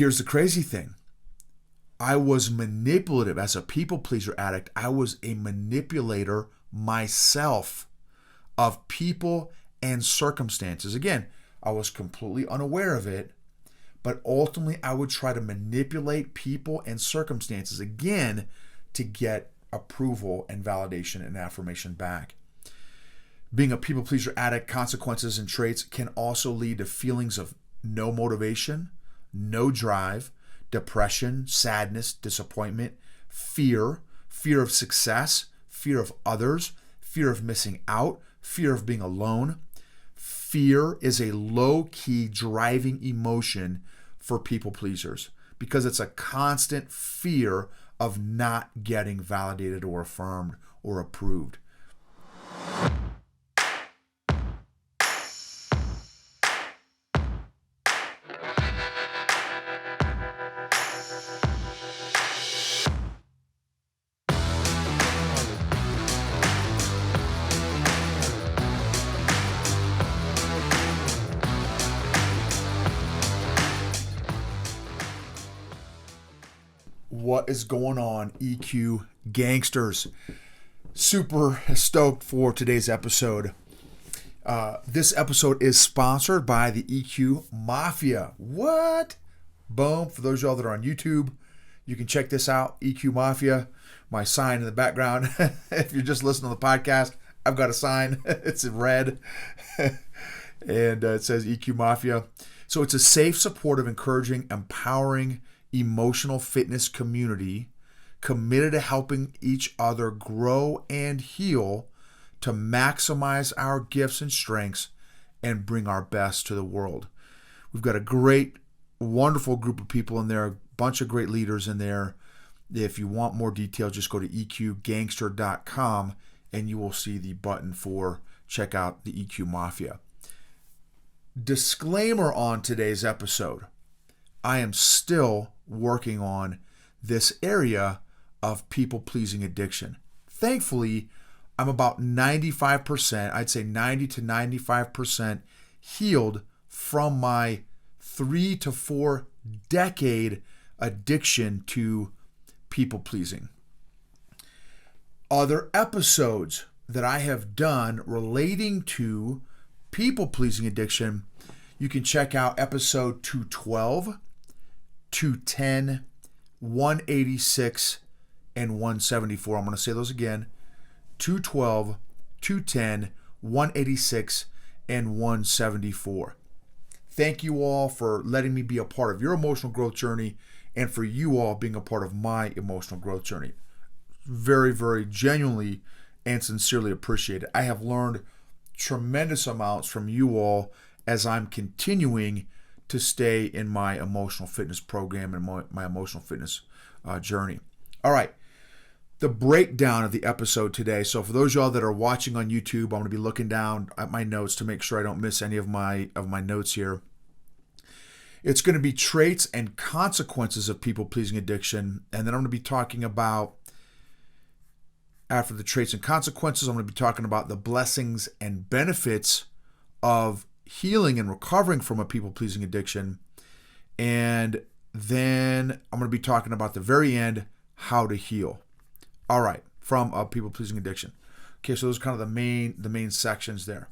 here's the crazy thing. I was manipulative as a people pleaser addict. I was a manipulator myself of people and circumstances. Again, I was completely unaware of it, but ultimately I would try to manipulate people and circumstances again to get approval and validation and affirmation back. Being a people pleaser addict, consequences and traits can also lead to feelings of no motivation, no drive, depression, sadness, disappointment, fear of success, fear of others, fear of missing out, fear of being alone. Fear is a low-key driving emotion for people pleasers because it's a constant fear of not getting validated or affirmed or approved. What is going on, EQ Gangsters? Super stoked for today's episode. This episode is sponsored by the EQ Mafia. What? Boom. For those of y'all that are on YouTube, you can check this out, EQ Mafia. My sign in the background. If you're just listening to the podcast, I've got a sign. It's in red. And it says EQ Mafia. So it's a safe, supportive, encouraging, empowering, emotional fitness community committed to helping each other grow and heal to maximize our gifts and strengths and bring our best to the world. We've got a great, wonderful group of people in there, a bunch of great leaders in there. If you want more details, just go to eqgangster.com and you will see the button for check out the EQ Mafia. Disclaimer on today's episode. I am still working on this area of people-pleasing addiction. Thankfully, I'm about 95%, I'd say 90 to 95% healed from my 3 to 4 decade addiction to people-pleasing. Other episodes that I have done relating to people-pleasing addiction, you can check out episode 212, 210, 186, and 174. I'm going to say those again. 212, 210, 186, and 174. Thank you all for letting me be a part of your emotional growth journey and for you all being a part of my emotional growth journey. Very, very genuinely and sincerely appreciate it. I have learned tremendous amounts from you all as I'm continuing to stay in my emotional fitness program and my emotional fitness journey. All right, the breakdown of the episode today. So for those of y'all that are watching on YouTube, I'm going to be looking down at my notes to make sure I don't miss any of my notes here. It's going to be traits and consequences of people-pleasing addiction, and then I'm going to be talking about, after the traits and consequences, I'm going to be talking about the blessings and benefits of healing and recovering from a people-pleasing addiction. And then I'm going to be talking about the very end, how to heal. All right, from a people-pleasing addiction. Okay, so those are kind of the main sections there.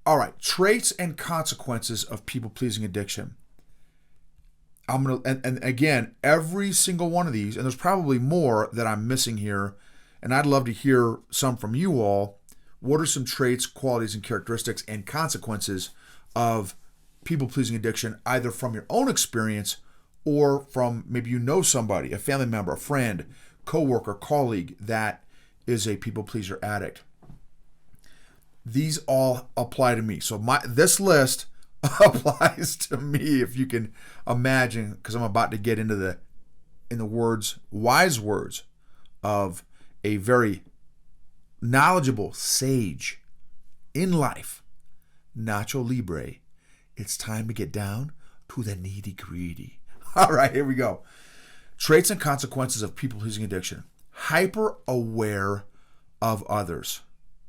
All right, traits and consequences of people-pleasing addiction. I'm going to, and again, every single one of these, and there's probably more that I'm missing here, and I'd love to hear some from you all. What are some traits, qualities, and characteristics and consequences of people-pleasing addiction, either from your own experience or from maybe you know somebody, a family member, a friend, coworker, colleague that is a people-pleaser addict? These all apply to me. So this list applies to me, if you can imagine, because I'm about to get into the wise words of a very knowledgeable sage in life, Nacho Libre. It's time to get down to the nitty-gritty. All right, here we go. Traits and consequences of people-pleasing addiction. Hyper-aware of others.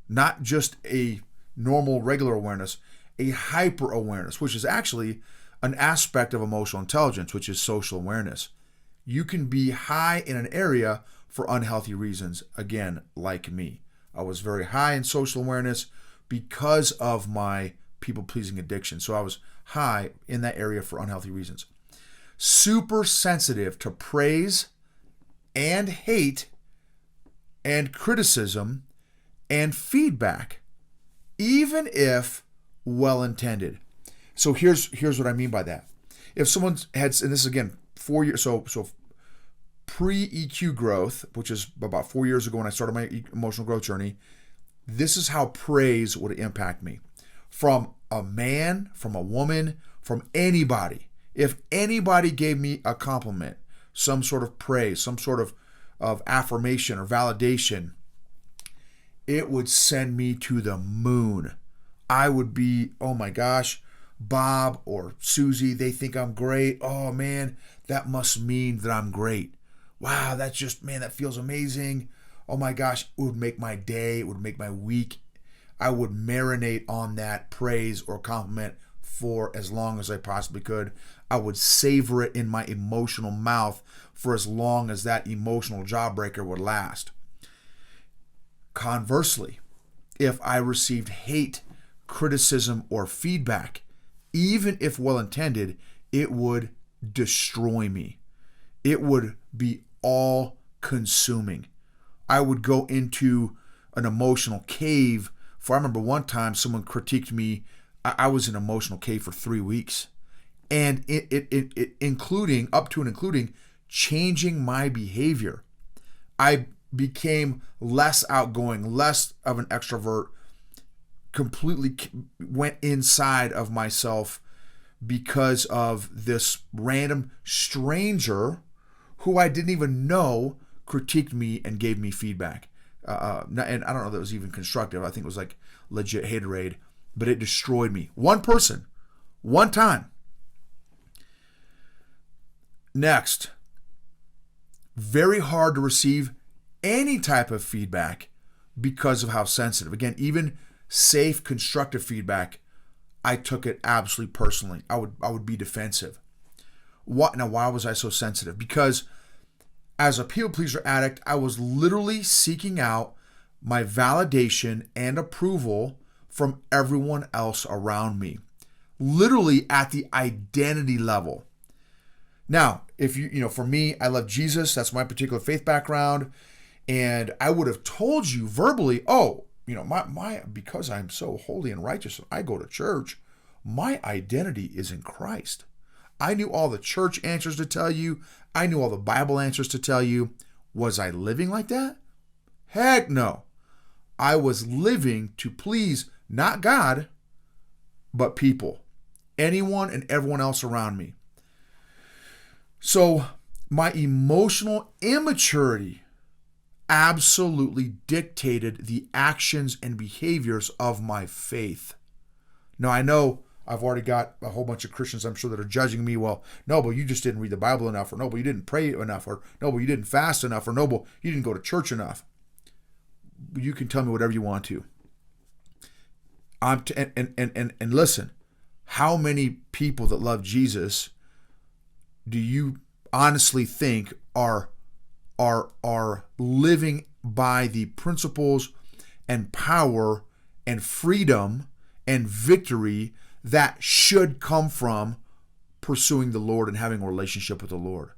Not just a normal, regular awareness, a hyper-awareness, which is actually an aspect of emotional intelligence, which is social awareness. You can be high in an area for unhealthy reasons. Again, like me. I was very high in social awareness because of my people-pleasing addiction. So I was high in that area for unhealthy reasons. Super sensitive to praise and hate and criticism and feedback, even if well-intended. So here's what I mean by that. If someone had, and this is again 4 years, so pre-EQ growth, which is about 4 years ago when I started my emotional growth journey, this is how praise would impact me. From a man, from a woman, from anybody. If anybody gave me a compliment, some sort of praise, some sort of affirmation or validation, it would send me to the moon. I would be, oh my gosh, Bob or Susie, they think I'm great. Oh man, that must mean that I'm great. Wow, that's just, man, that feels amazing. Oh my gosh, it would make my day, it would make my week. I would marinate on that praise or compliment for as long as I possibly could. I would savor it in my emotional mouth for as long as that emotional jawbreaker would last. Conversely, if I received hate, criticism, or feedback, even if well-intended, it would destroy me. It would be all-consuming. I would go into an emotional cave. I remember one time someone critiqued me. I was in an emotional cave for 3 weeks, and it including up to and including changing my behavior. I became less outgoing, less of an extrovert, completely went inside of myself because of this random stranger who I didn't even know critiqued me and gave me feedback. And I don't know that it was even constructive. I think it was like legit haterade, but it destroyed me. One person, one time. Next, very hard to receive any type of feedback because of how sensitive. Again, even safe, constructive feedback, I took it absolutely personally. I would be defensive. Now, why was I so sensitive? Because as a people pleaser addict, I was literally seeking out my validation and approval from everyone else around me, literally at the identity level. Now, if for me, I love Jesus. That's my particular faith background. And I would have told you verbally, because I'm so holy and righteous, I go to church, my identity is in Christ. I knew all the church answers to tell you. I knew all the Bible answers to tell you. Was I living like that? Heck no. I was living to please not God, but people. Anyone and everyone else around me. So my emotional immaturity absolutely dictated the actions and behaviors of my faith. Now, I know I've already got a whole bunch of Christians, I'm sure, that are judging me. Well, no, but you just didn't read the Bible enough, or no, but you didn't pray enough, or no, but you didn't fast enough, or no, but you didn't go to church enough. You can tell me whatever you want to. And listen, how many people that love Jesus do you honestly think are living by the principles and power and freedom and victory that should come from pursuing the Lord and having a relationship with the Lord?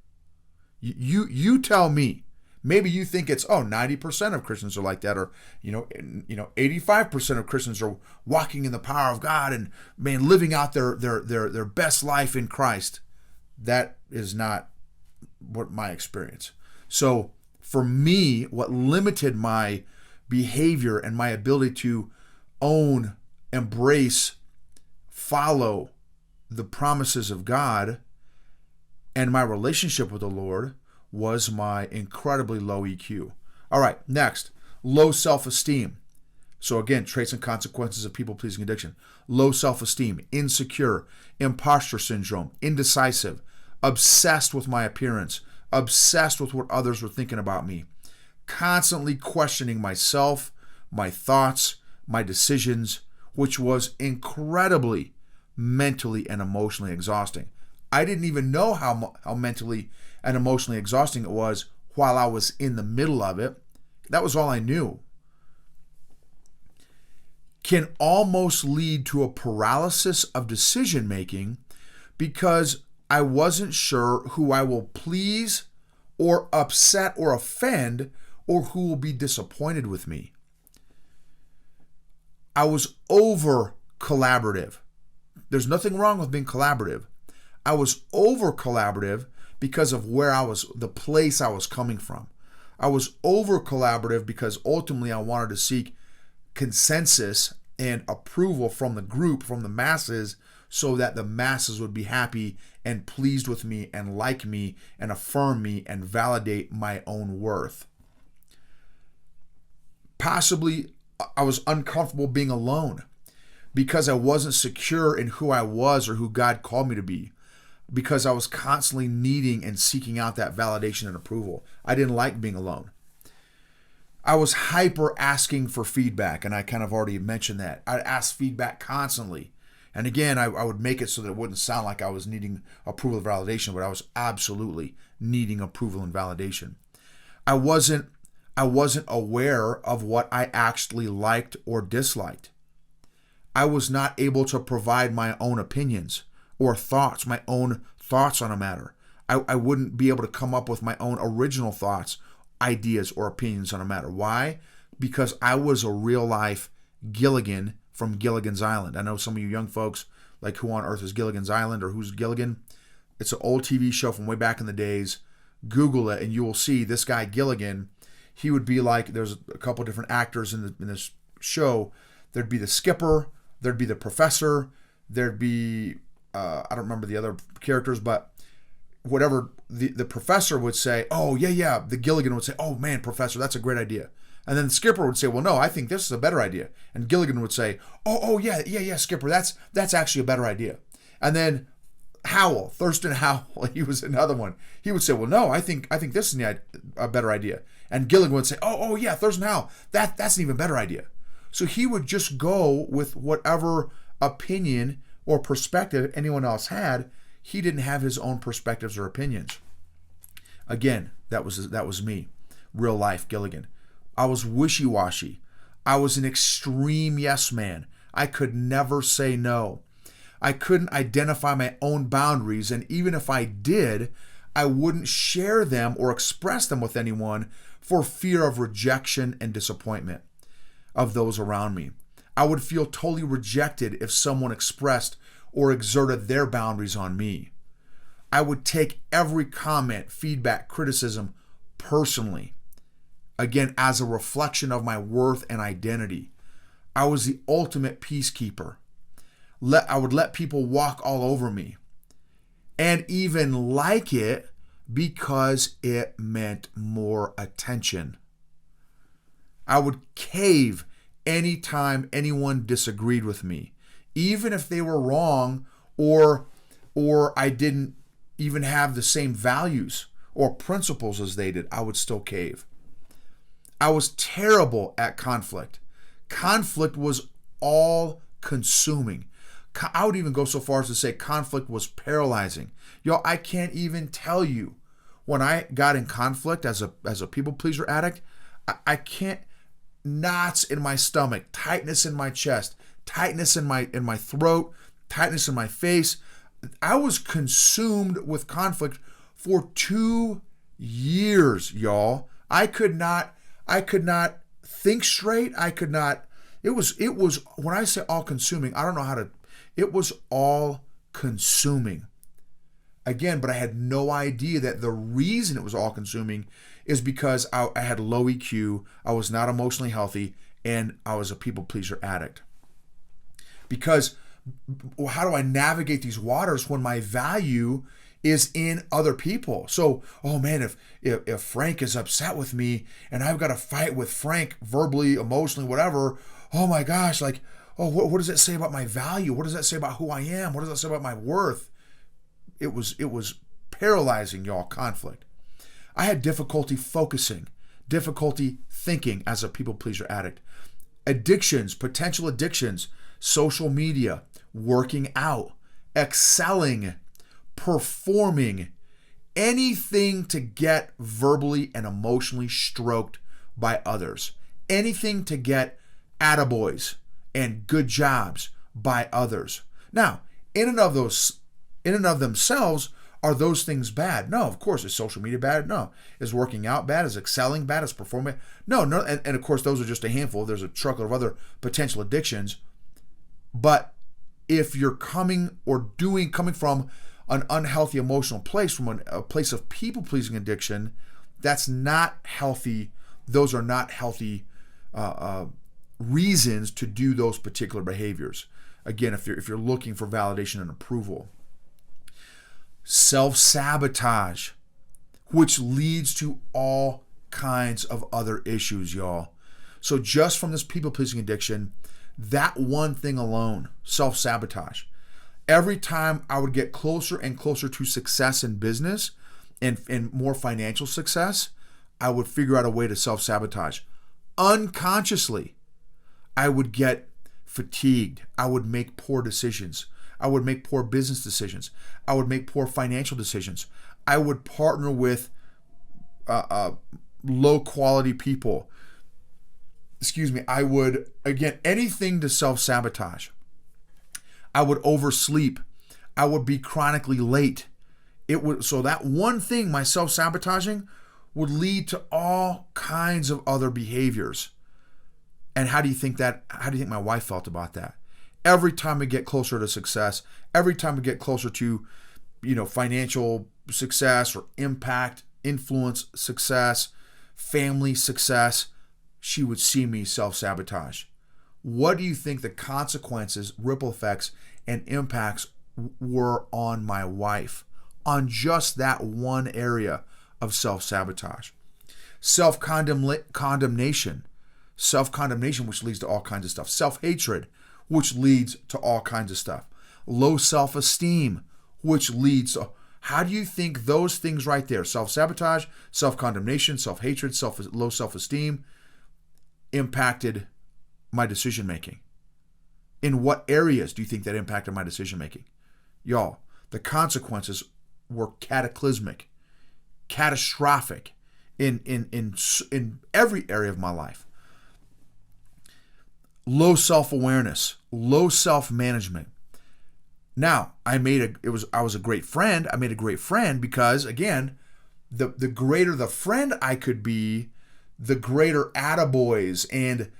You tell me. Maybe you think it's 90% of Christians are like that, or 85% of Christians are walking in the power of God and living out their best life in Christ. That is not what my experience. So for me, what limited my behavior and my ability to own, embrace, follow the promises of God and my relationship with the Lord was my incredibly low EQ. All right, next, low self-esteem. So again, traits and consequences of people-pleasing addiction. Low self-esteem, insecure, imposter syndrome, indecisive, obsessed with my appearance, obsessed with what others were thinking about me, constantly questioning myself, my thoughts, my decisions, which was incredibly mentally and emotionally exhausting. I didn't even know how mentally and emotionally exhausting it was while I was in the middle of it. That was all I knew. Can almost lead to a paralysis of decision making because I wasn't sure who I will please or upset or offend, or who will be disappointed with me. I was over collaborative. There's nothing wrong with being collaborative. I was over collaborative because of where I was, the place I was coming from. I was over collaborative because ultimately I wanted to seek consensus and approval from the group, from the masses, so that the masses would be happy and pleased with me and like me and affirm me and validate my own worth. Possibly I was uncomfortable being alone because I wasn't secure in who I was or who God called me to be, because I was constantly needing and seeking out that validation and approval. I didn't like being alone. I was hyper asking for feedback, and I kind of already mentioned that. I'd ask feedback constantly. And again, I would make it so that it wouldn't sound like I was needing approval and validation, but I was absolutely needing approval and validation. I wasn't aware of what I actually liked or disliked. I was not able to provide my own opinions or thoughts, my own thoughts on a matter. I wouldn't be able to come up with my own original thoughts, ideas, or opinions on a matter. Why? Because I was a real life Gilligan from Gilligan's Island. I know some of you young folks, like, who on earth is Gilligan's Island or who's Gilligan? It's an old TV show from way back in the days. Google it and you will see this guy Gilligan. He would be like, there's a couple different actors in this show. There'd be the skipper, there'd be the professor, there'd be, I don't remember the other characters, but whatever the professor would say, oh, yeah, the Gilligan would say, oh, man, professor, that's a great idea. And then the skipper would say, well, no, I think this is a better idea. And Gilligan would say, oh, yeah, skipper, that's actually a better idea. And then Thurston Howell, he was another one. He would say, well, no, I think this is a better idea. And Gilligan would say, oh, yeah, Thurston Howell, that's an even better idea. So he would just go with whatever opinion or perspective anyone else had. He didn't have his own perspectives or opinions. Again, that was me, real life Gilligan. I was wishy-washy. I was an extreme yes man. I could never say no. I couldn't identify my own boundaries, and even if I did, I wouldn't share them or express them with anyone for fear of rejection and disappointment of those around me. I would feel totally rejected if someone expressed or exerted their boundaries on me. I would take every comment, feedback, criticism personally. Again, as a reflection of my worth and identity. I was the ultimate peacekeeper. I would let people walk all over me and even like it because it meant more attention. I would cave anytime anyone disagreed with me, even if they were wrong or I didn't even have the same values or principles as they did. I would still cave. I was terrible at conflict. Conflict was all consuming. I would even go so far as to say conflict was paralyzing. Y'all, I can't even tell you when I got in conflict as a people pleaser addict, I can't, knots in my stomach, tightness in my chest, tightness in my throat, tightness in my face. I was consumed with conflict for 2 years, y'all. I could not think straight. It was, when I say all consuming, I don't know how to, it was all consuming. Again, but I had no idea that the reason it was all consuming is because I had low EQ, I was not emotionally healthy, and I was a people pleaser addict. Because how do I navigate these waters when my value is in other people? So, oh man, if Frank is upset with me and I've got to fight with Frank verbally, emotionally, whatever, oh my gosh, like, oh, what does that say about my value? What does that say about who I am? What does that say about my worth? It was paralyzing, y'all, conflict. I had difficulty focusing, difficulty thinking as a people pleaser addict. Addictions, potential addictions, social media, working out, excelling, performing, anything to get verbally and emotionally stroked by others, anything to get attaboys and good jobs by others. Now, in and of themselves, are those things bad? No, of course. Is social media bad? No. Is working out bad? Is excelling bad? Is performing? No. And of course, those are just a handful. There's a truckload of other potential addictions. But if you're coming from an unhealthy emotional place, from a place of people-pleasing addiction, that's not healthy. Those are not healthy reasons to do those particular behaviors. Again, if you're looking for validation and approval. Self-sabotage, which leads to all kinds of other issues, y'all. So just from this people-pleasing addiction, that one thing alone, self-sabotage. Every time I would get closer and closer to success in business and more financial success, I would figure out a way to self-sabotage. Unconsciously, I would get fatigued. I would make poor decisions. I would make poor business decisions. I would make poor financial decisions. I would partner with low quality people. I would, again, anything to self-sabotage. I would oversleep. I would be chronically late. So that one thing, my self-sabotaging, would lead to all kinds of other behaviors. And how do you think my wife felt about that? Every time we get closer to success, every time we get closer to, financial success or impact, influence success, family success, she would see me self-sabotage. What do you think the consequences, ripple effects, and impacts were on my wife on just that one area of self-sabotage? Self-condemnation, which leads to all kinds of stuff. Self-hatred, which leads to all kinds of stuff. Low self-esteem, which leads to... How do you think those things right there, self-sabotage, self-condemnation, self-hatred, low self-esteem, impacted my decision-making? In what areas do you think that impacted my decision-making? Y'all, the consequences were cataclysmic, catastrophic in every area of my life. Low self-awareness, low self-management. Now, I was a great friend. I made a great friend because, again, the greater the friend I could be, the greater attaboys and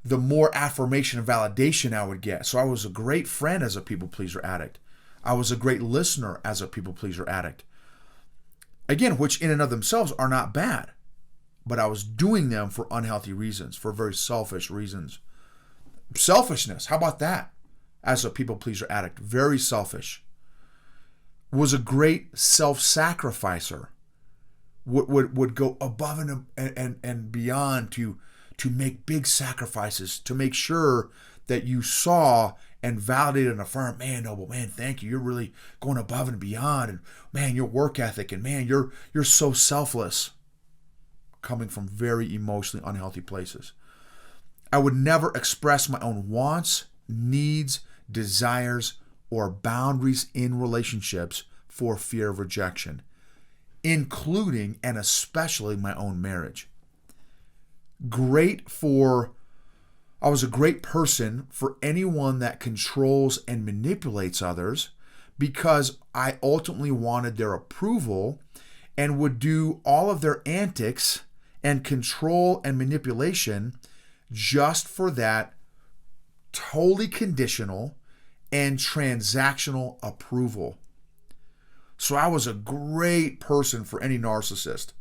the more affirmation and validation I would get. So I was a great friend as a people pleaser addict. I was a great listener as a people pleaser addict. Again, which in and of themselves are not bad, but I was doing them for unhealthy reasons, for very selfish reasons. Selfishness, how about that? As a people pleaser addict, very selfish. Was a great self-sacrificer. Would go above and beyond to make big sacrifices to make sure that you saw and validated and affirmed, man, Noble, man, thank you. You're really going above and beyond, and man, your work ethic, and man, you're so selfless. Coming from very emotionally unhealthy places. I would never express my own wants, needs, desires, or boundaries in relationships for fear of rejection, including and especially my own marriage. I was a great person for anyone that controls and manipulates others because I ultimately wanted their approval and would do all of their antics and control and manipulation just for that totally conditional and transactional approval. So I was a great person for any narcissist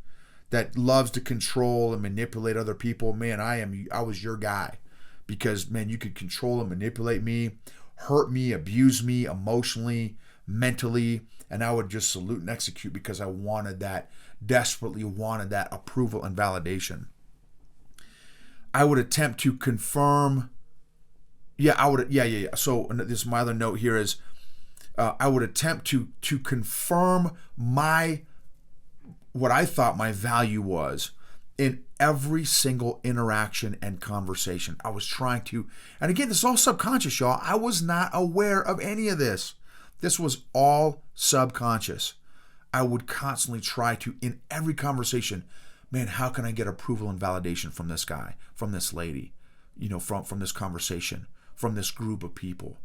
that loves to control and manipulate other people. Man, I was your guy because, man, you could control and manipulate me, hurt me, abuse me emotionally, mentally, and I would just salute and execute because I desperately wanted that approval and validation. I would attempt to confirm. So this my other note here is I would attempt to confirm what I thought my value was In every single interaction and conversation, I was trying to, and again, this is all subconscious, y'all. I was not aware of any of this. This was all subconscious. I would constantly try to, in every conversation, man, how can I get approval and validation from this guy, from this lady, from this conversation, from this group of people?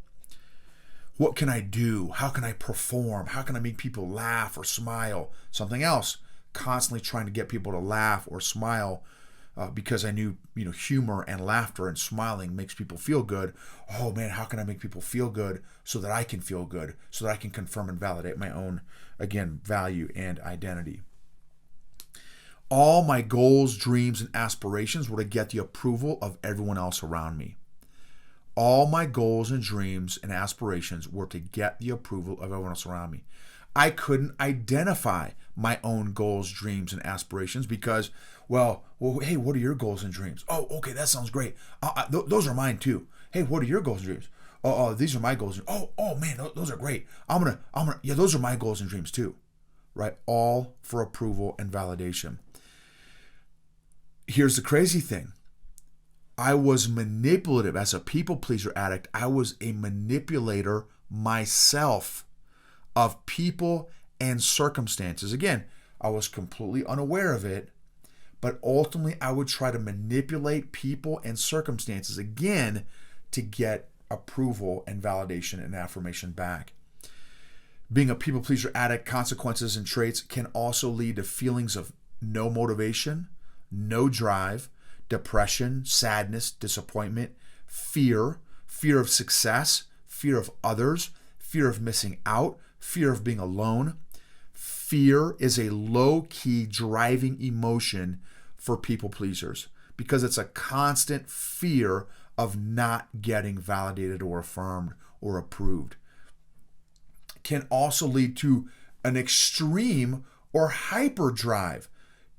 What can I do? How can I perform? How can I make people laugh or smile? Something else. Constantly trying to get people to laugh or smile because I knew, humor and laughter and smiling makes people feel good. Oh man, how can I make people feel good so that I can feel good, so that I can confirm and validate my own, again, value and identity? All my goals, dreams, and aspirations were to get the approval of everyone else around me. All my goals and dreams and aspirations were to get the approval of everyone else around me. I couldn't identify my own goals, dreams, and aspirations because, well, hey, what are your goals and dreams? Oh, okay, that sounds great. Those are mine too. Hey, what are your goals and dreams? Oh, these are my goals. Oh, man, those are great. Yeah, those are my goals and dreams too, right? All for approval and validation. Here's the crazy thing. I was manipulative as a people pleaser addict. I was a manipulator myself of people and circumstances. Again, I was completely unaware of it, but ultimately I would try to manipulate people and circumstances again to get approval and validation and affirmation back. Being a people pleaser addict, consequences and traits can also lead to feelings of no motivation, no drive, depression, sadness, disappointment, fear of success, fear of others, fear of missing out, fear of being alone. Fear is a low-key driving emotion for people pleasers because it's a constant fear of not getting validated or affirmed or approved. Can also lead to an extreme or hyperdrive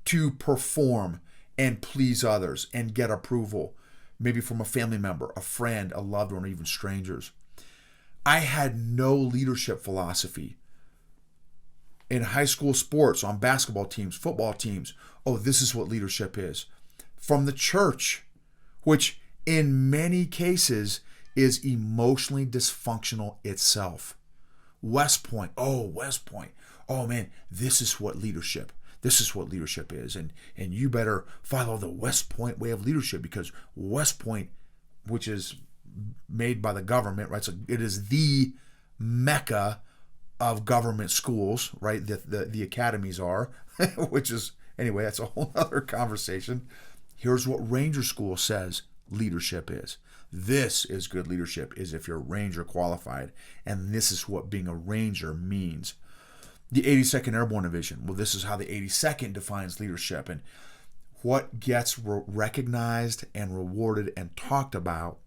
to perform and please others and get approval, maybe from a family member, a friend, a loved one, or even strangers. I had no leadership philosophy. In high school sports, on basketball teams, football teams, oh, this is what leadership is. From the church, which in many cases is emotionally dysfunctional itself. West Point, oh man, this is what leadership is. And you better follow the West Point way of leadership because West Point, which is made by the government, right? So it is the mecca of government schools, right? The academies are, which is, anyway, that's a whole other conversation. Here's what Ranger School says leadership is. This is good leadership, is if you're Ranger qualified, and this is what being a Ranger means. The 82nd Airborne Division, well, this is how the 82nd defines leadership, and what gets recognized and rewarded and talked about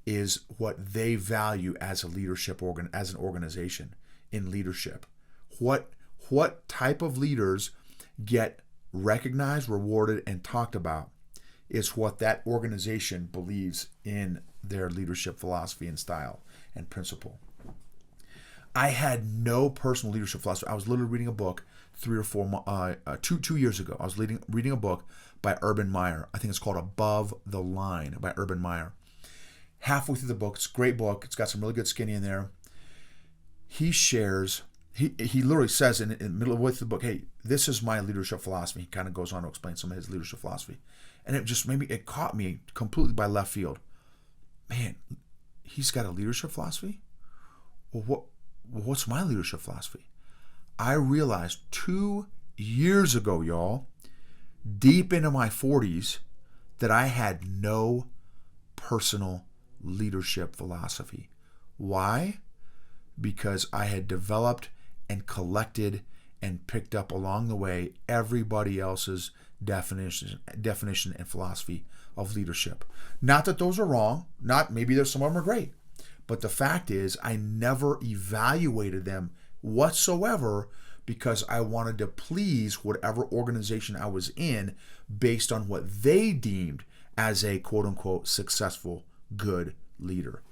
is what they value as a leadership as an organization in leadership. What type of leaders get recognized, rewarded, and talked about is what that organization believes in their leadership philosophy and style and principle. I had no personal leadership philosophy. I was literally reading a book 2 years ago. I was reading a book by Urban Meyer. I think it's called Above the Line by Urban Meyer. Halfway through the book, it's a great book. It's got some really good skinny in there. He shares, he literally says in the middle of the book, hey, this is my leadership philosophy. He kind of goes on to explain some of his leadership philosophy. And it caught me completely by left field. Man, he's got a leadership philosophy? Well, what's my leadership philosophy? I realized 2 years ago, y'all, deep into my 40s, that I had no personal leadership philosophy. Why? Because I had developed and collected and picked up along the way everybody else's definition and philosophy of leadership. Not that those are wrong. Maybe there's some of them are great. But the fact is, I never evaluated them whatsoever because I wanted to please whatever organization I was in based on what they deemed as a quote-unquote successful, good leader.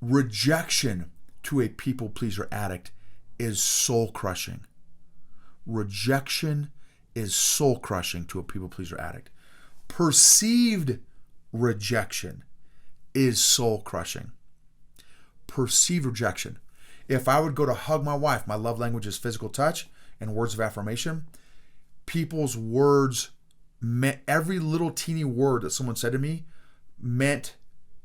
Rejection to a people pleaser addict is soul crushing. Rejection is soul crushing to a people pleaser addict. Perceived rejection is soul crushing. Perceived rejection. If I would go to hug my wife, my love language is physical touch and words of affirmation. People's words meant, every little teeny word that someone said to me meant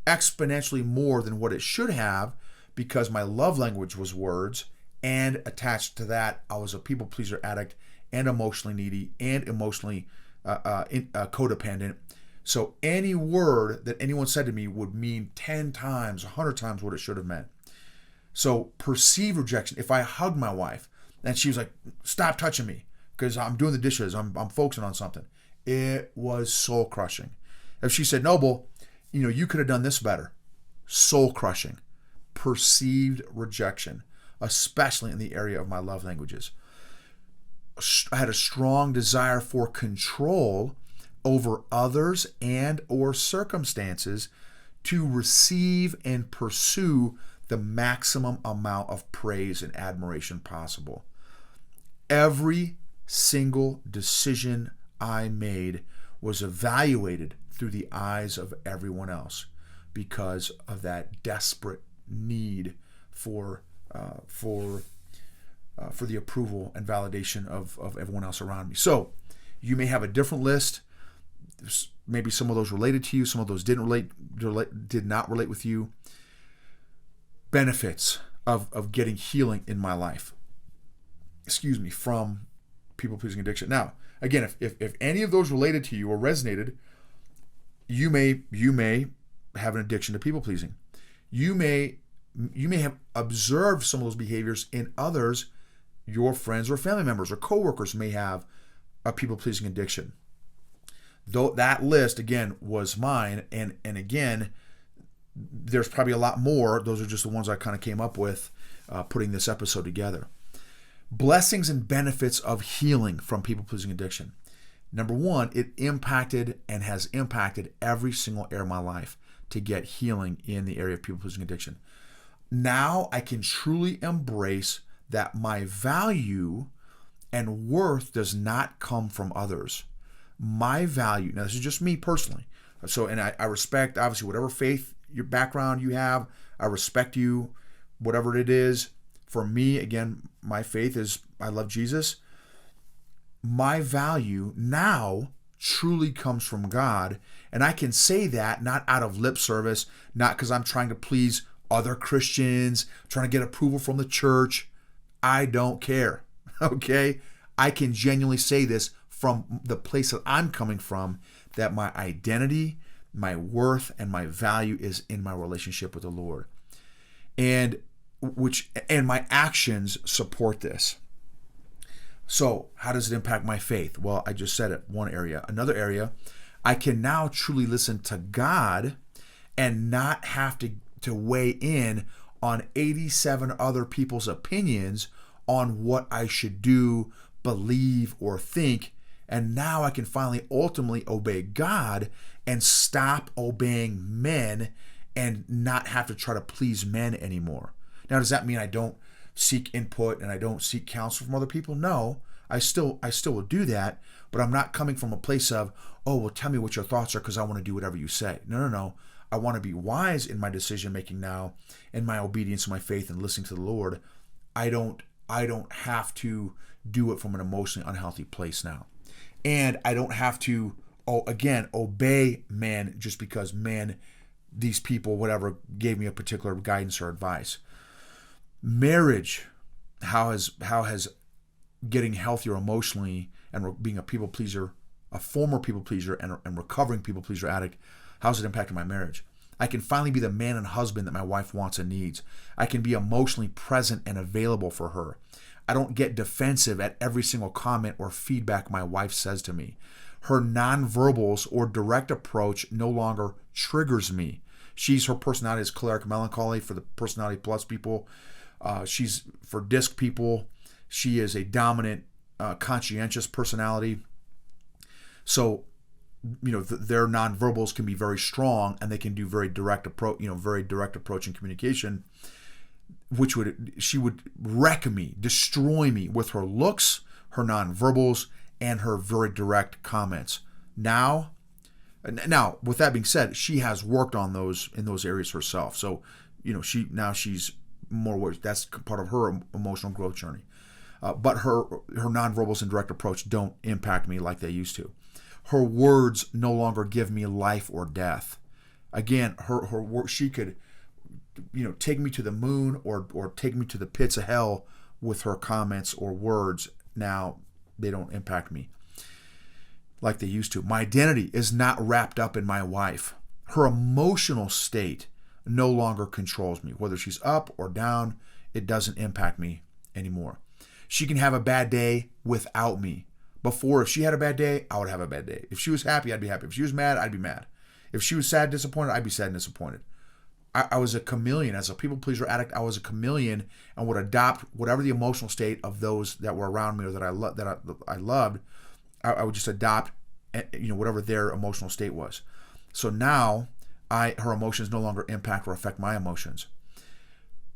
exponentially more than what it should have, because my love language was words, and attached to that, I was a people pleaser addict and emotionally needy and emotionally codependent. So any word that anyone said to me would mean 10 times, 100 times what it should have meant. So perceived rejection. If I hugged my wife and she was like, stop touching me because I'm doing the dishes, I'm focusing on something, it was soul crushing. If she said, Noble, you could have done this better, soul crushing. Perceived rejection, especially in the area of my love languages. I had a strong desire for control over others and or circumstances to receive and pursue the maximum amount of praise and admiration possible. Every single decision I made was evaluated through the eyes of everyone else because of that desperate need for the approval and validation of everyone else around me. So you may have a different list. Maybe some of those related to you, some of those did not relate with you. Benefits of getting healing in my life, from people-pleasing addiction. Now, again, if any of those related to you or resonated, you may have an addiction to people-pleasing. You may have observed some of those behaviors in others. Your friends or family members or coworkers may have a people-pleasing addiction. Though that list, again, was mine, and again, there's probably a lot more. Those are just the ones I kind of came up with putting this episode together. Blessings and benefits of healing from people-pleasing addiction. Number one, it impacted and has impacted every single area of my life to get healing in the area of people-pleasing addiction. Now I can truly embrace that my value and worth does not come from others. My value, now this is just me personally. So, and I respect, obviously, whatever faith, your background you have, I respect you, whatever it is. For me, again, my faith is I love Jesus. My value now truly comes from God. And I can say that not out of lip service, not because I'm trying to please other Christians, trying to get approval from the church. I don't care, okay? I can genuinely say this from the place that I'm coming from, that my identity, my worth, and my value is in my relationship with the Lord. And my actions support this. So how does it impact my faith? Well, I just said it, one area. Another area, I can now truly listen to God and not have to weigh in on 87 other people's opinions on what I should do, believe, or think. And now I can finally ultimately obey God and stop obeying men and not have to try to please men anymore. Now, does that mean I don't seek input and I don't seek counsel from other people? No, I still will do that, but I'm not coming from a place of, oh, well, tell me what your thoughts are because I want to do whatever you say. No. I want to be wise in my decision making now, and my obedience, my faith, and listening to the Lord. I don't have to do it from an emotionally unhealthy place now. And I don't have to, obey men just because these people, whatever, gave me a particular guidance or advice. Marriage, how has getting healthier emotionally and being a people pleaser, a former people pleaser and recovering people pleaser addict, how's it impacted my marriage? I can finally be the man and husband that my wife wants and needs. I can be emotionally present and available for her. I don't get defensive at every single comment or feedback my wife says to me. Her nonverbals or direct approach no longer triggers me. Her personality is choleric melancholy for the personality plus people. She's for disc people. She is a dominant, conscientious personality. So, their nonverbals can be very strong, and they can do very direct approach in communication. She would wreck me, destroy me with her looks, her nonverbals, and her very direct comments. Now, with that being said, she has worked on those in those areas herself. So, she's more aware. That's part of her emotional growth journey. But her nonverbals and direct approach don't impact me like they used to. Her words no longer give me life or death. Again, her word, she could, take me to the moon or take me to the pits of hell with her comments or words. Now they don't impact me like they used to. My identity is not wrapped up in my wife. Her emotional state no longer controls me. Whether she's up or down, it doesn't impact me anymore. She can have a bad day without me. Before, if she had a bad day, I would have a bad day. If she was happy, I'd be happy. If she was mad, I'd be mad. If she was sad, disappointed, I'd be sad and disappointed. I was a chameleon. As a people pleaser addict, I was a chameleon and would adopt whatever the emotional state of those that were around me or that I loved. I would just adopt, whatever their emotional state was. So now, her emotions no longer impact or affect my emotions.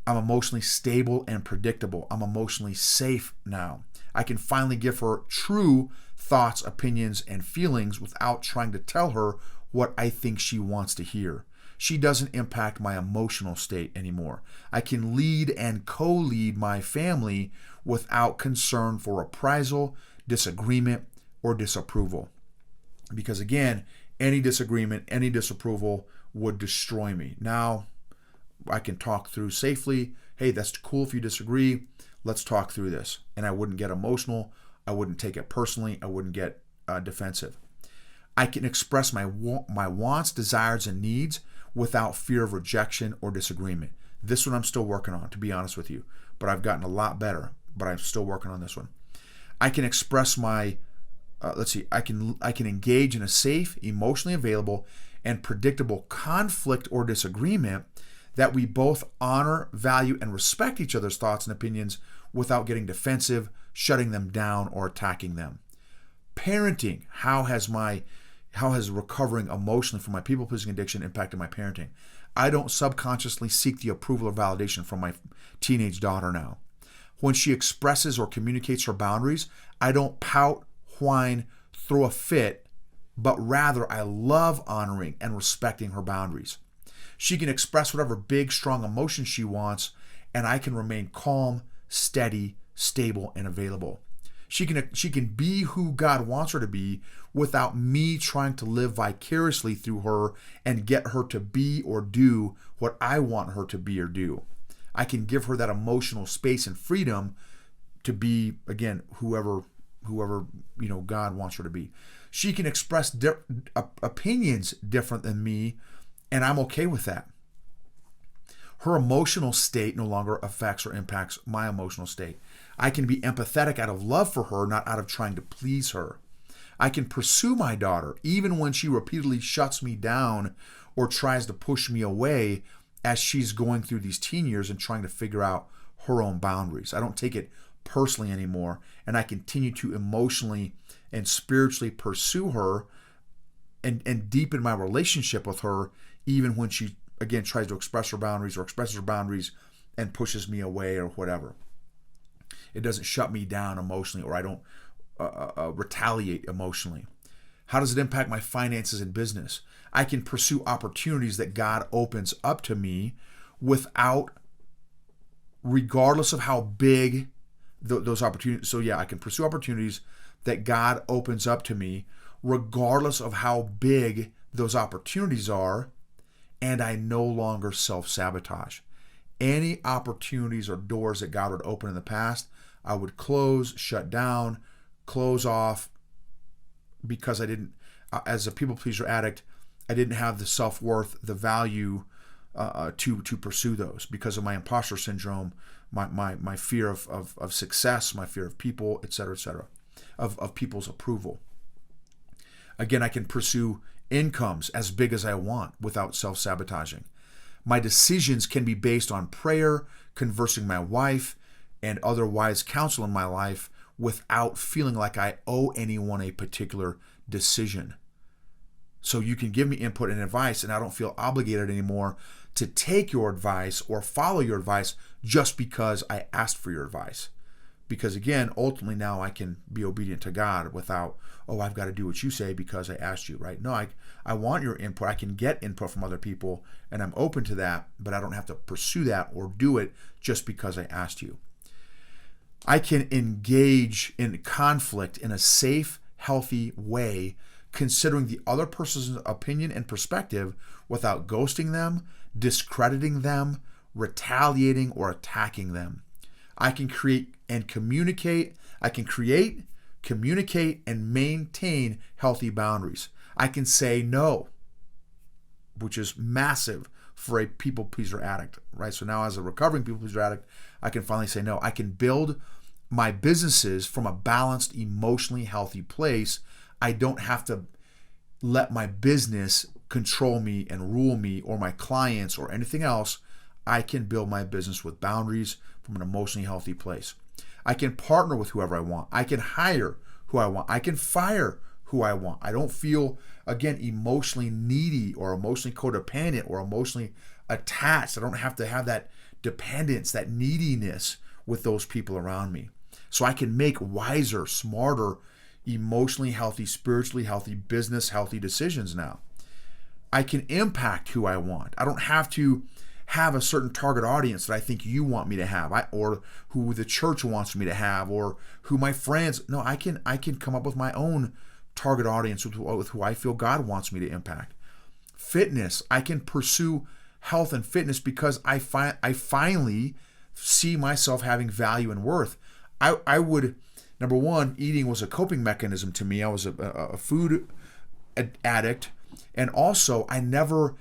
I'm emotionally stable and predictable. I'm emotionally safe now. I can finally give her true thoughts, opinions, and feelings without trying to tell her what I think she wants to hear. She doesn't impact my emotional state anymore. I can lead and co-lead my family without concern for reprisal, disagreement, or disapproval. Because again, any disagreement, any disapproval would destroy me. Now, I can talk through safely. Hey, that's cool if you disagree. Let's talk through this. And I wouldn't get emotional. I wouldn't take it personally. I wouldn't get defensive. I can express my wants, desires, and needs without fear of rejection or disagreement. This one I'm still working on, to be honest with you. But I've gotten a lot better. But I'm still working on this one. I can express my, I can engage in a safe, emotionally available, and predictable conflict or disagreement that we both honor, value, and respect each other's thoughts and opinions without getting defensive, shutting them down, or attacking them. Parenting, how has recovering emotionally from my people-pleasing addiction impacted my parenting? I don't subconsciously seek the approval or validation from my teenage daughter now. When she expresses or communicates her boundaries, I don't pout, whine, throw a fit, but rather I love honoring and respecting her boundaries. She can express whatever big, strong emotion she wants, and I can remain calm, steady, stable, and available. She can be who God wants her to be without me trying to live vicariously through her and get her to be or do what I want her to be or do. I can give her that emotional space and freedom to be, again, whoever God wants her to be. She can express opinions different than me, and I'm okay with that. Her emotional state no longer affects or impacts my emotional state. I can be empathetic out of love for her, not out of trying to please her. I can pursue my daughter even when she repeatedly shuts me down or tries to push me away as she's going through these teen years and trying to figure out her own boundaries. I don't take it personally anymore, and I continue to emotionally and spiritually pursue her and deepen my relationship with her even when she, again, tries to express her boundaries or expresses her boundaries and pushes me away or whatever. It doesn't shut me down emotionally, or I don't retaliate emotionally. How does it impact my finances and business? I can pursue opportunities that God opens up to me regardless of how big those opportunities. So yeah, I can pursue opportunities that God opens up to me regardless of how big those opportunities are, and I no longer self-sabotage. Any opportunities or doors that God would open in the past, I would close, shut down, close off, because I didn't, as a people pleaser addict, I didn't have the self-worth, the value to pursue those because of my imposter syndrome, my fear of success, my fear of people, et cetera, of people's approval. Again, I can pursue incomes as big as I want without self-sabotaging. My decisions can be based on prayer, conversing my wife, and other wise counsel in my life without feeling like I owe anyone a particular decision. So you can give me input and advice, and I don't feel obligated anymore to take your advice or follow your advice just because I asked for your advice. Because again, ultimately now I can be obedient to God without, oh, I've got to do what you say because I asked you, right? No, I want your input. I can get input from other people and I'm open to that, but I don't have to pursue that or do it just because I asked you. I can engage in conflict in a safe, healthy way, considering the other person's opinion and perspective without ghosting them, discrediting them, retaliating, or attacking them. I can create and communicate. I can create, communicate, and maintain healthy boundaries. I can say no, which is massive for a people pleaser addict, right? So now as a recovering people pleaser addict, I can finally say no. I can build my businesses from a balanced, emotionally healthy place. I don't have to let my business control me and rule me or my clients or anything else. I can build my business with boundaries from an emotionally healthy place. I can partner with whoever I want. I can hire who I want. I can fire who I want. I don't feel, again, emotionally needy or emotionally codependent or emotionally attached. I don't have to have that dependence, that neediness with those people around me. So I can make wiser, smarter, emotionally healthy, spiritually healthy, business healthy decisions now. I can impact who I want. I don't have to have a certain target audience that I think you want me to have, or who the church wants me to have, or who my friends. No, I can come up with my own target audience with who I feel God wants me to impact. Fitness, I can pursue health and fitness because I finally see myself having value and worth. I would, number one, eating was a coping mechanism to me. I was a food addict, and also I never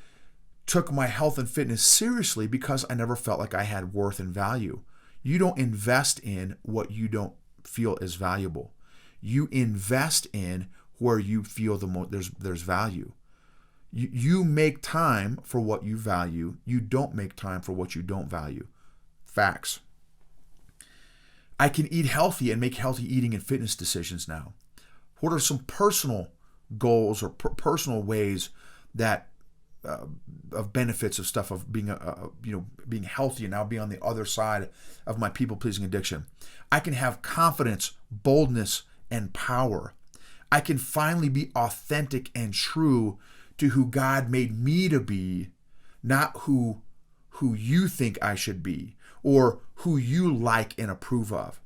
took my health and fitness seriously because I never felt like I had worth and value. You don't invest in what you don't feel is valuable. You invest in where you feel there's value. You make time for what you value. You don't make time for what you don't value. Facts. I can eat healthy and make healthy eating and fitness decisions now. What are some personal goals or personal ways that of benefits of stuff of being being healthy and now being on the other side of my people-pleasing addiction? I can have confidence, boldness, and power. I can finally be authentic and true to who God made me to be, not who you think I should be or who you like and approve of.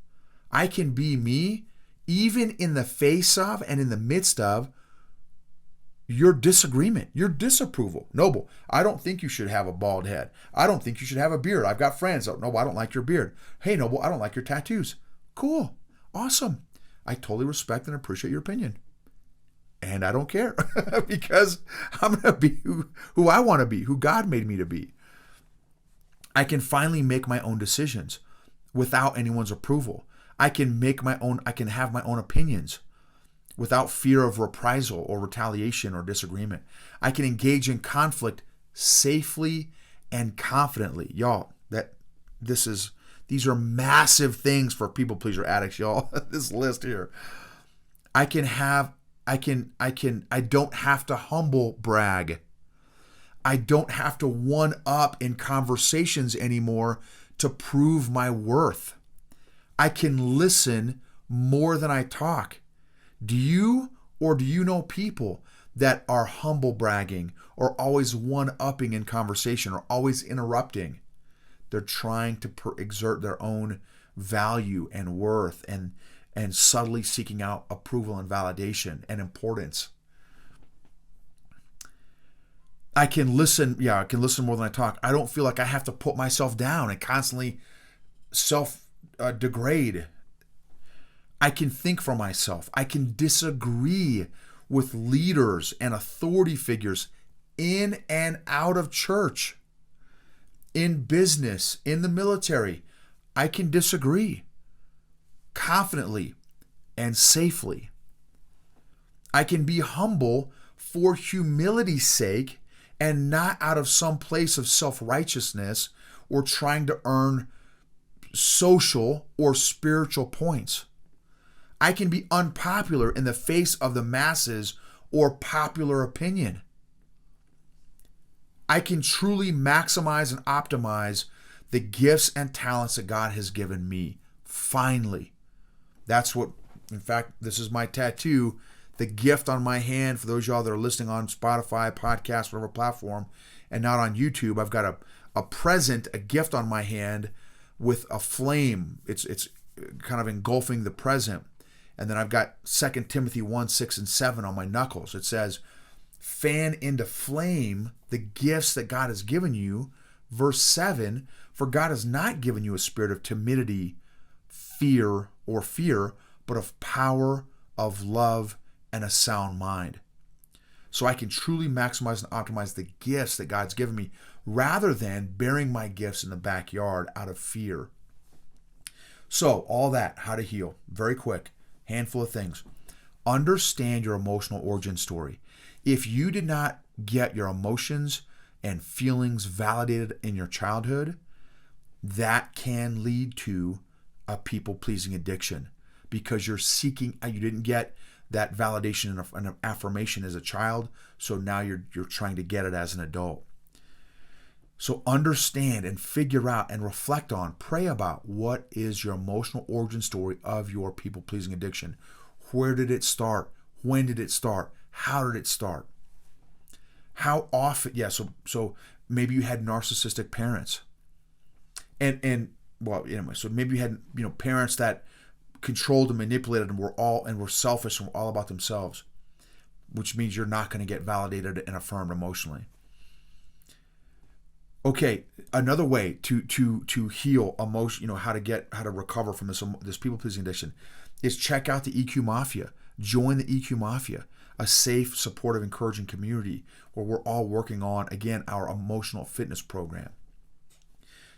I can be me even in the face of and in the midst of your disagreement, your disapproval. Noble, I don't think you should have a bald head. I don't think you should have a beard. I've got friends. Oh, no, I don't like your beard. Hey, Noble, I don't like your tattoos. Cool. Awesome. I totally respect and appreciate your opinion. And I don't care because I'm going to be who I want to be, who God made me to be. I can finally make my own decisions without anyone's approval. I can have my own opinions without fear of reprisal or retaliation or disagreement. I can engage in conflict safely and confidently. Y'all, these are massive things for people pleaser addicts, y'all. This list here. I don't have to humble brag. I don't have to one up in conversations anymore to prove my worth. I can listen more than I talk. Do you know people that are humble bragging or always one-upping in conversation or always interrupting? They're trying to exert their own value and worth and subtly seeking out approval and validation and importance. I can listen more than I talk. I don't feel like I have to put myself down and constantly self-degrade. I can think for myself. I can disagree with leaders and authority figures in and out of church, in business, in the military. I can disagree confidently and safely. I can be humble for humility's sake and not out of some place of self-righteousness or trying to earn social or spiritual points. I can be unpopular in the face of the masses or popular opinion. I can truly maximize and optimize the gifts and talents that God has given me Finally. That's what, in fact, this is my tattoo. The gift on my hand, for those of y'all that are listening on Spotify, podcast, whatever platform, and not on YouTube, I've got a present, a gift on my hand with a flame. It's kind of engulfing the present. And then I've got 2 Timothy 1, 6, and 7 on my knuckles. It says, fan into flame the gifts that God has given you. Verse 7, for God has not given you a spirit of timidity, fear, but of power, of love, and a sound mind. So I can truly maximize and optimize the gifts that God's given me rather than burying my gifts in the backyard out of fear. So all that, how to heal, very quick, handful of things. Understand your emotional origin story. If you did not get your emotions and feelings validated in your childhood, that can lead to a people-pleasing addiction because you didn't get that validation and affirmation as a child, so now you're trying to get it as an adult. So understand and figure out and reflect on, pray about what is your emotional origin story of your people-pleasing addiction. Where did it start? When did it start? How did it start? How often? Yeah, so maybe you had narcissistic parents. And well, anyway, so maybe you had parents that controlled and manipulated and were selfish and were all about themselves, which means you're not going to get validated and affirmed emotionally. Okay, another way to heal emotion, how to recover from this people-pleasing addiction is check out the EQ Mafia. Join the EQ Mafia, a safe, supportive, encouraging community where we're all working on, again, our emotional fitness program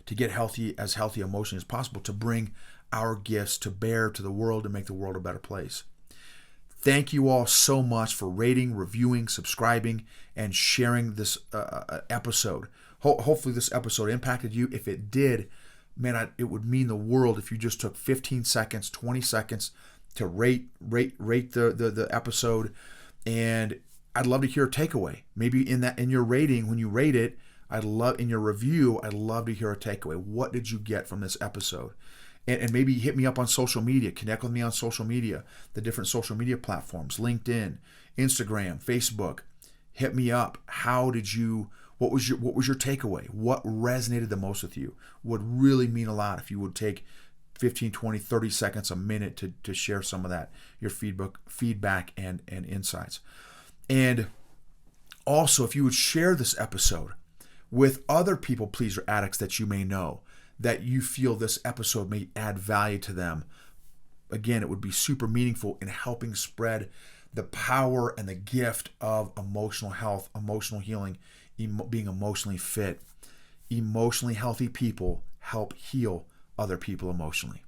to get as healthy emotionally as possible, to bring our gifts to bear to the world and make the world a better place. Thank you all so much for rating, reviewing, subscribing, and sharing this episode. Hopefully this episode impacted you. If it did, man, it would mean the world if you just took 15 seconds, 20 seconds to rate the episode. And I'd love to hear a takeaway. Maybe in your rating, when you rate it, in your review, I'd love to hear a takeaway. What did you get from this episode? And maybe hit me up on social media. Connect with me on social media, the different social media platforms, LinkedIn, Instagram, Facebook. Hit me up. What was your takeaway? What resonated the most with you? Would really mean a lot if you would take 15, 20, 30 seconds, a minute to share some of that, your feedback and insights. And also, if you would share this episode with other people pleaser addicts that you may know, that you feel this episode may add value to them. Again, it would be super meaningful in helping spread the power and the gift of emotional health, emotional healing, being emotionally fit. Emotionally healthy people help heal other people emotionally.